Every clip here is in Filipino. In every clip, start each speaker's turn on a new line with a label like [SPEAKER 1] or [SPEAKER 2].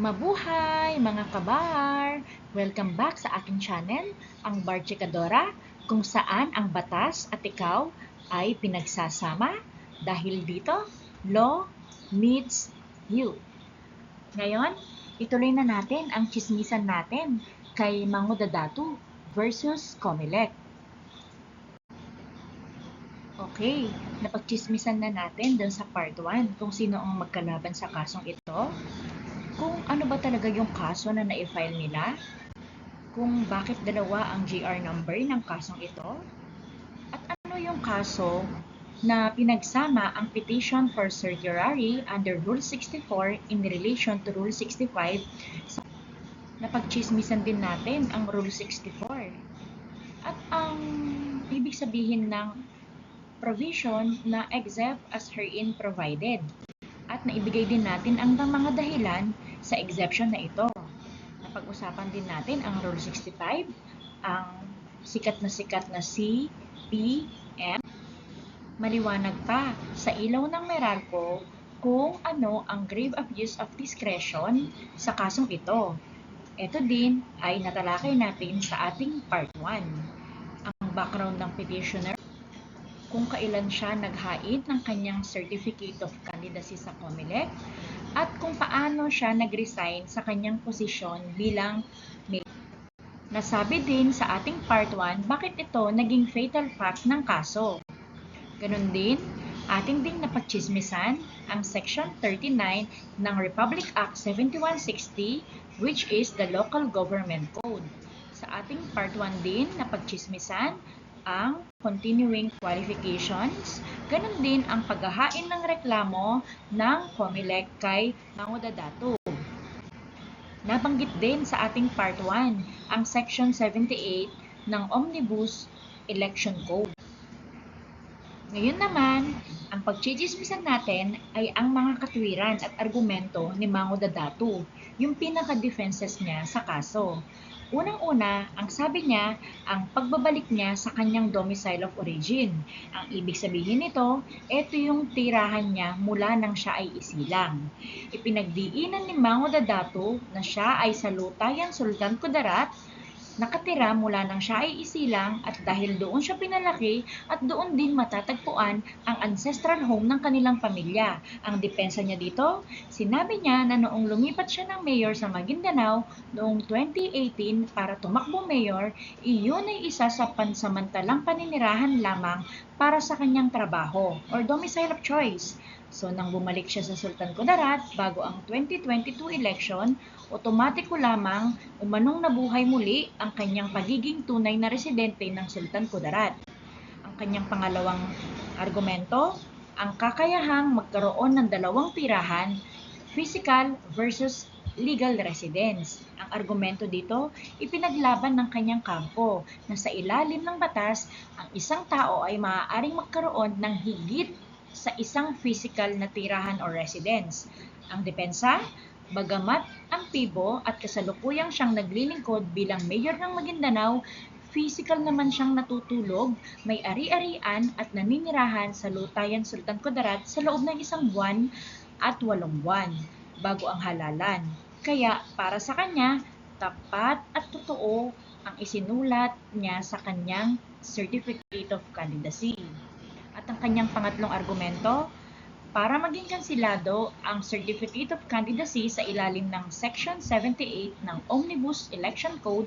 [SPEAKER 1] Mabuhay mga kabar! Welcome back sa aking channel, ang Bar Chikadora, kung saan ang batas at ikaw ay pinagsasama dahil dito, law meets you. Ngayon, ituloy na natin ang chismisan natin kay Mango Dadatu versus Comelec. Okay, napagchismisan na natin dun sa part 1 kung sino ang magkalaban sa kasong ito, kung ano ba talaga yung kaso na na-file nila, kung bakit dalawa ang GR number ng kasong ito, at ano yung kaso na pinagsama ang petition for certiorari under Rule 64 in relation to Rule 65. Napagchismisan din natin ang Rule 64 at ang ibig sabihin ng provision na except as herein provided, at naibigay din natin ang mga dahilan sa exception na ito. Napag-usapan din natin ang Rule 65, ang sikat na C, P, M. Maliwanag pa sa ilaw ng Meralco kung ano ang grave abuse of discretion sa kasong ito. Ito din ay natalakay natin sa ating part 1. Ang background ng petitioner, kung kailan siya naghain ng kanyang Certificate of Candidacy sa Comelec, at kung paano siya nag-resign sa kanyang posisyon bilang mayor. Nasabi din sa ating part 1 bakit ito naging fatal fact ng kaso. Ganon din, ating ding napagchismisan ang Section 39 ng Republic Act 7160, which is the Local Government Code. Sa ating part 1 din napagchismisan ang continuing qualifications, ganun din ang paghahain ng reklamo ng Comelec kay Mango Dadatu. Nabanggit din sa ating part 1 ang Section 78 ng Omnibus Election Code. Ngayon naman, ang pagchichismisan natin ay ang mga katwiran at argumento ni Mango Dadatu, yung pinaka-defenses niya sa kaso. Unang-una, ang sabi niya, ang pagbabalik niya sa kanyang domicile of origin. Ang ibig sabihin nito, ito yung tirahan niya mula nang siya ay isilang. Ipinagdiinan ni Mango Dadatu na siya ay sa Lutayan, Sultan Kudarat, nakatira mula nang siya ay isilang, at dahil doon siya pinalaki at doon din matatagpuan ang ancestral home ng kanilang pamilya. Ang depensa niya dito, sinabi niya na noong lumipat siya ng mayor sa Maguindanao noong 2018 para tumakbo mayor, iyon ay isa sa pansamantalang paninirahan lamang para sa kanyang trabaho or domicile of choice. So, nang bumalik siya sa Sultan Kudarat bago ang 2022 election, otomatiko lamang umanong nabuhay muli ang kanyang pagiging tunay na residente ng Sultan Kudarat. Ang kanyang pangalawang argumento, ang kakayahang magkaroon ng dalawang tirahan, physical versus legal residence. Ang argumento dito, ipinaglaban ng kanyang kampo na sa ilalim ng batas, ang isang tao ay maaaring magkaroon ng higit sa isang physical na tirahan o residence. Ang depensa, bagamat ang PIBO at kasalukuyang siyang naglilingkod bilang mayor ng Maguindanao, physical naman siyang natutulog, may ari-arian at naninirahan sa Lutayan, Sultan Kudarat sa loob ng 1 buwan at 8 buwan bago ang halalan. Kaya para sa kanya, tapat at totoo ang isinulat niya sa kanyang Certificate of Candidacy. At ang kanyang pangatlong argumento, para maging kansilado ang Certificate of Candidacy sa ilalim ng Section 78 ng Omnibus Election Code,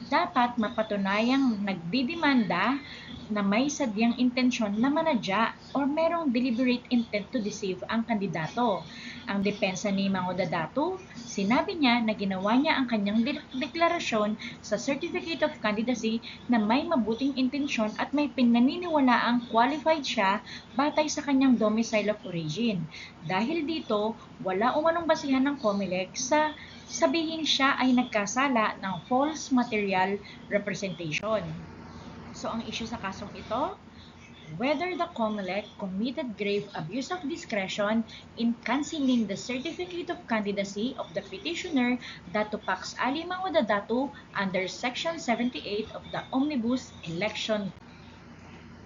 [SPEAKER 1] dapat mapatunayang nagdidemanda na may sadyang intensyon na manadya o merong deliberate intent to deceive ang kandidato. Ang depensa ni Mango Dadatu, sinabi niya na ginawa niya ang kanyang deklarasyon sa Certificate of Candidacy na may mabuting intensyon at may pinaniniwalaang qualified siya batay sa kanyang domicile of origin. Dahil dito, wala umanong basihan ng Comelec sa sabihin siya ay nagkasala ng false material representation. So, ang issue sa kasong ito, whether the Comelec committed grave abuse of discretion in canceling the Certificate of Candidacy of the petitioner Datu Pax Ali Mango Dadatu under Section 78 of the Omnibus Election.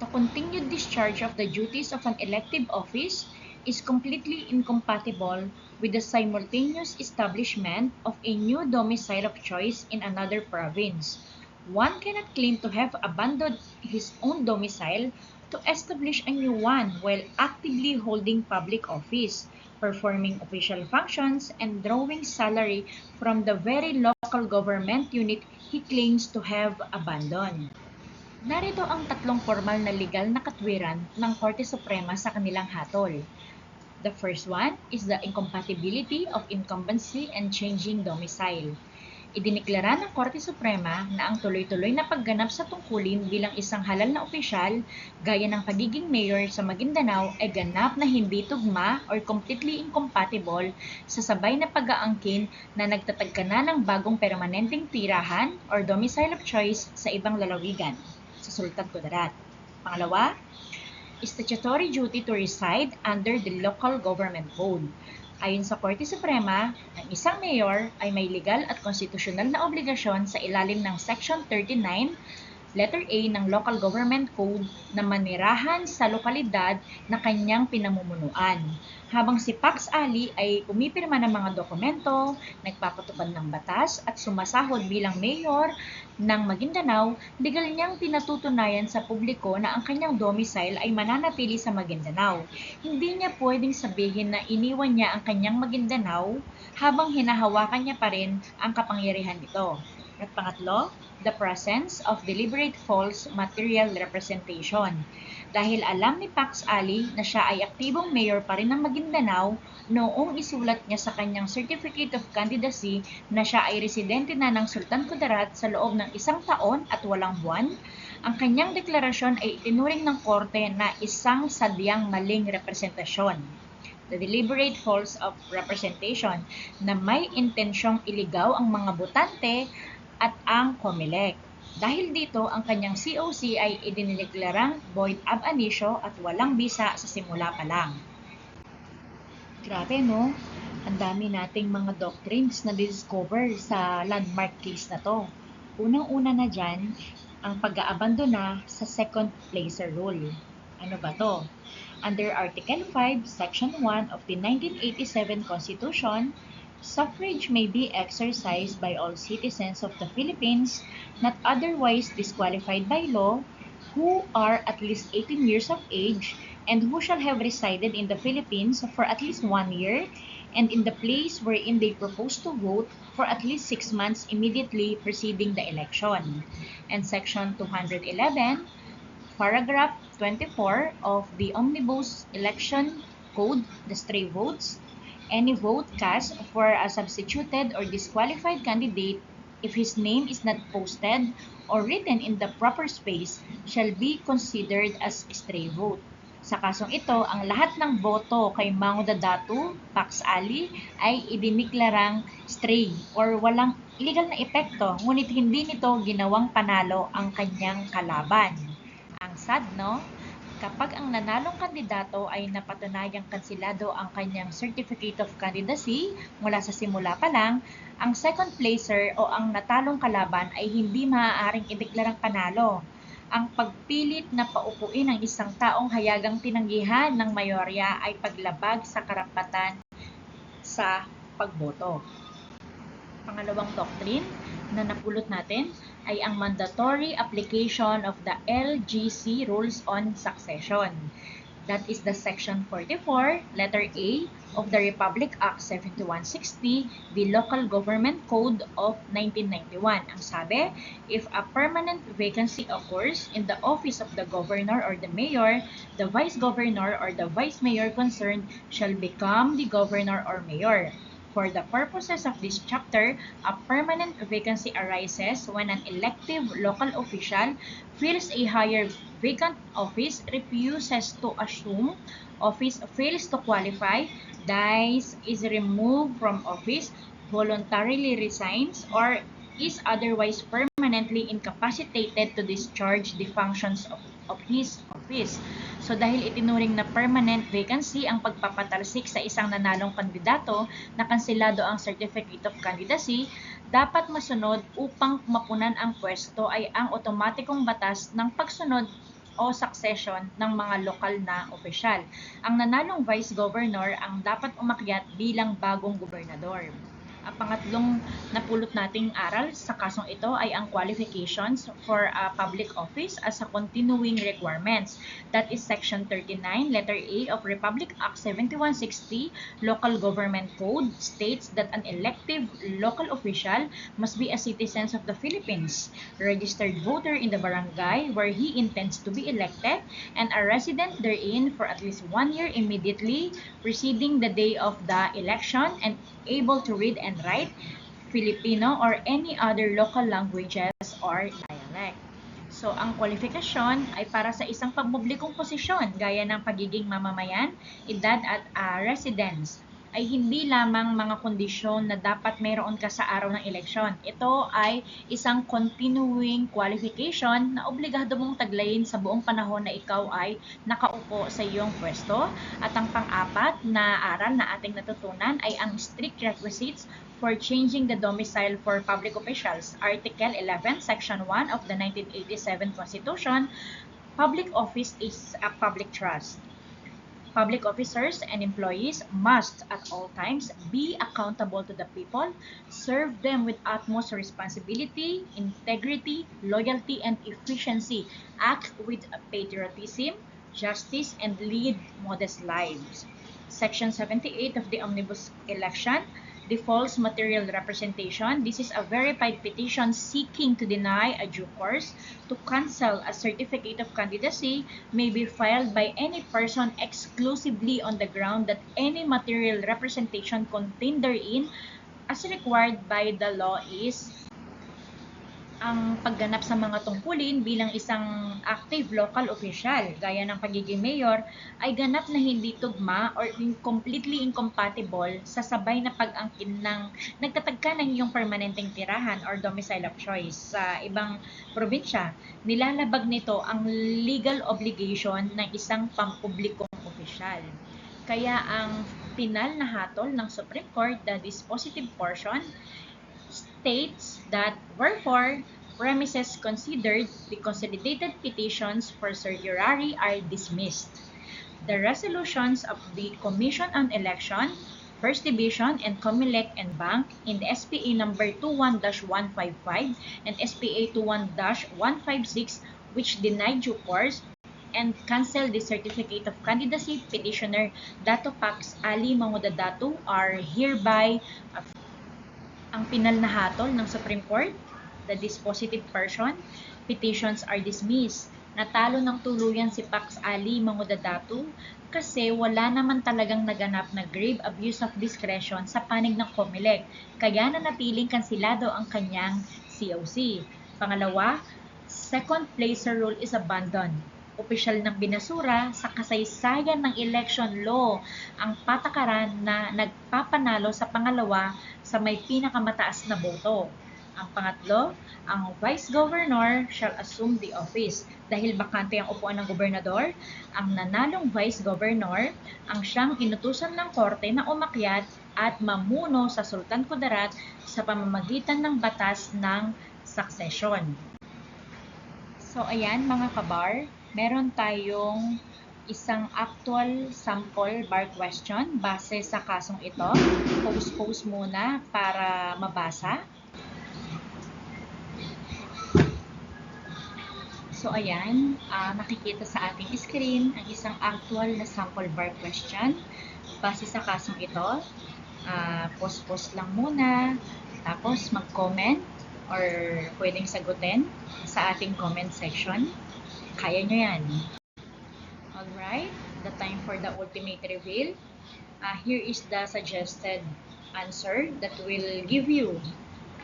[SPEAKER 1] The continued discharge of the duties of an elective office is completely incompatible with the simultaneous establishment of a new domicile of choice in another province. One cannot claim to have abandoned his own domicile to establish a new one while actively holding public office, performing official functions, and drawing salary from the very local government unit he claims to have abandoned. Narito ang tatlong formal na legal na katwiran ng Korte Suprema sa kanilang hatol. The first one is the incompatibility of incumbency and changing domicile. Idiniklara ng Korte Suprema na ang tuloy-tuloy na pagganap sa tungkulin bilang isang halal na opisyal, gaya ng pagiging mayor sa Maguindanao, ay ganap na hindi tugma or completely incompatible sa sabay na pag-aangkin na nagtatagka na ng bagong permanenteng tirahan or domicile of choice sa ibang lalawigan, sa Sultan Kudarat. Pangalawa, statutory duty to reside under the local government code. Ayon sa Korte Suprema, ang isang mayor ay may legal at konstitusyonal na obligasyon sa ilalim ng Section 39, letter A ng Local Government Code na manirahan sa lokalidad na kanyang pinamumunuan. Habang si Pax Ali ay pumipirma ng mga dokumento, nagpapatupad ng batas at sumasahod bilang mayor ng Maguindanao, legal niyang pinatutunayan sa publiko na ang kanyang domicile ay mananatili sa Maguindanao. Hindi niya pwedeng sabihin na iniwan niya ang kanyang Maguindanao habang hinahawakan niya pa rin ang kapangyarihan nito. At pangatlo, the presence of deliberate false material representation. Dahil alam ni Pax Ali na siya ay aktibong mayor pa rin ng Maguindanao noong isulat niya sa kanyang Certificate of Candidacy na siya ay residente na ng Sultan Kudarat sa loob ng 1 taon at 8 buwan, ang kanyang deklarasyon ay itinuring ng korte na isang sadyang maling representasyon. The deliberate false of representation na may intensyong iligaw ang mga botante at ang COMELEC. Dahil dito, ang kanyang COC ay idinideklarang void ab initio at walang bisa sa simula pa lang. Grabe no? Ang dami nating mga doctrines na discover sa landmark case na to. Unang-una na dyan, ang pag-aabandona sa second placer rule. Ano ba to? Under Article 5, Section 1 of the 1987 Constitution, suffrage may be exercised by all citizens of the Philippines not otherwise disqualified by law who are at least 18 years of age and who shall have resided in the Philippines for at least 1 year and in the place wherein they propose to vote for at least 6 months immediately preceding the election. And Section 211, Paragraph 24 of the Omnibus Election Code, the stray votes, any vote cast for a substituted or disqualified candidate if his name is not posted or written in the proper space shall be considered as stray vote. Sa kasong ito, ang lahat ng boto kay Mango Dadatu, Pax Ali ay idiniklarang stray or walang legal na epekto, ngunit hindi nito ginawang panalo ang kanyang kalaban. Ang sad, no? Kapag ang nanalong kandidato ay napatunayang kansilado ang kanyang Certificate of Candidacy mula sa simula pa lang, ang second placer o ang natalong kalaban ay hindi maaaring ideklarang panalo. Ang pagpilit na paupuin ng isang taong hayagang tinanggihan ng mayorya ay paglabag sa karapatan sa pagboto. Pangalawang doctrine na napulot natin ay ang mandatory application of the LGC Rules on Succession. That is the Section 44, letter A of the Republic Act 7160, the Local Government Code of 1991. Ang sabi, if a permanent vacancy occurs in the office of the governor or the mayor, the vice governor or the vice mayor concerned shall become the governor or mayor. For the purposes of this chapter, a permanent vacancy arises when an elective local official fills a higher vacant office, refuses to assume office, fails to qualify, dies, is removed from office, voluntarily resigns, or is otherwise permanently incapacitated to discharge the functions of his office. So dahil itinuring na permanent vacancy ang pagpapatalsik sa isang nanalong kandidato na kansilado ang Certificate of Candidacy, dapat masunod upang mapunan ang pwesto ay ang otomatikong batas ng pagsunod o succession ng mga lokal na opisyal. Ang nanalong vice governor ang dapat umakyat bilang bagong gobernador. Ang pangatlong napulot nating aral sa kasong ito ay ang qualifications for a public office as a continuing requirements. That is Section 39, letter A of Republic Act 7160, Local Government Code states that an elective local official must be a citizen of the Philippines, registered voter in the barangay where he intends to be elected, and a resident therein for at least 1 year immediately preceding the day of the election, and able to read and write Filipino or any other local languages or dialect. So, ang kwalifikasyon ay para sa isang pampublikong posisyon gaya ng pagiging mamamayan, edad at residence ay hindi lamang mga kondisyon na dapat meron ka sa araw ng eleksyon. Ito ay isang continuing qualification na obligado mong taglayin sa buong panahon na ikaw ay nakaupo sa iyong pwesto. At ang pang-apat na aral na ating natutunan ay ang strict requisites for changing the domicile for public officials. Article 11, Section 1 of the 1987 Constitution, public office is a public trust. Public officers and employees must at all times be accountable to the people, serve them with utmost responsibility, integrity, loyalty, and efficiency, act with patriotism, justice, and lead modest lives. Section 78 of the Omnibus Election, the false material representation. This is a verified petition seeking to deny a due course to cancel a certificate of candidacy may be filed by any person exclusively on the ground that any material representation contained therein as required by the law is ang pagganap sa mga tungkulin bilang isang active local official, gaya ng pagiging mayor, ay ganap na hindi tugma or completely incompatible sa sabay na pag-angkin ng nagtatagka ng iyong permanenteng tirahan or domicile of choice sa ibang probinsya. Nilalabag nito ang legal obligation ng isang pampublikong opisyal. Kaya ang pinal na hatol ng Supreme Court, the dispositive portion, states that wherefore premises considered, the consolidated petitions for certiorari are dismissed. The resolutions of the Commission on Election, First Division, and Comelec and Bank in the SPA number 21-155 and SPA 21-156, which denied due course and canceled the certificate of candidacy petitioner Dato Pax Ali Mangudadatu, are hereby ang pinal na hatol ng Supreme Court, the dispositive portion, petitions are dismissed. Natalo ng tuluyan si Pax Ali Mangudadatu kasi wala naman talagang naganap na grave abuse of discretion sa panig ng COMELEC, kaya nanatiling kansilado ang kanyang COC. Pangalawa, second placer rule is abandoned. Opisyal ng binasura sa kasaysayan ng election law ang patakaran na nagpapanalo sa pangalawa sa may pinakamataas na boto. Ang pangatlo, ang Vice Governor shall assume the office. Dahil bakante ang upuan ng gobernador, ang nanalong Vice Governor ang siyang inutusan ng korte na umakyat at mamuno sa Sultan Kudarat sa pamamagitan ng batas ng succession. So ayan mga kabar, meron tayong isang actual sample bar question base sa kasong ito. Post muna para mabasa. So ayan, nakikita sa ating screen ang isang actual na sample bar question base sa kasong ito. Post lang muna, tapos mag-comment or pwedeng sagutin sa ating comment section. Kaya nyo yan. Alright, the time for the ultimate reveal. Here is the suggested answer that will give you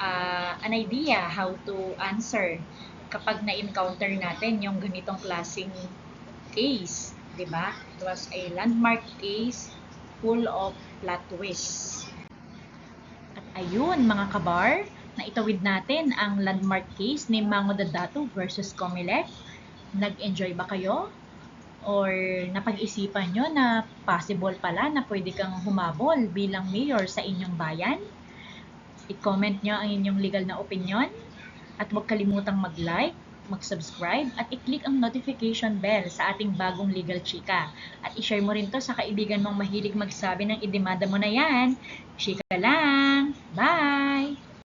[SPEAKER 1] an idea how to answer kapag na-encounter natin yung ganitong klaseng case. Diba? It was a landmark case full of plot twists. At ayun mga kabar, naitawid natin ang landmark case ni Mangudadatu versus COMELEC. Nag-enjoy ba kayo? Or napag-isipan nyo na possible pala na pwede kang humabol bilang mayor sa inyong bayan? I-comment nyo ang inyong legal na opinion at huwag kalimutang mag-like, mag-subscribe at i-click ang notification bell sa ating bagong Legal Chika. At i-share mo rin to sa kaibigan mong mahilig magsabi ng idemanda mo na yan. Chika lang! Bye!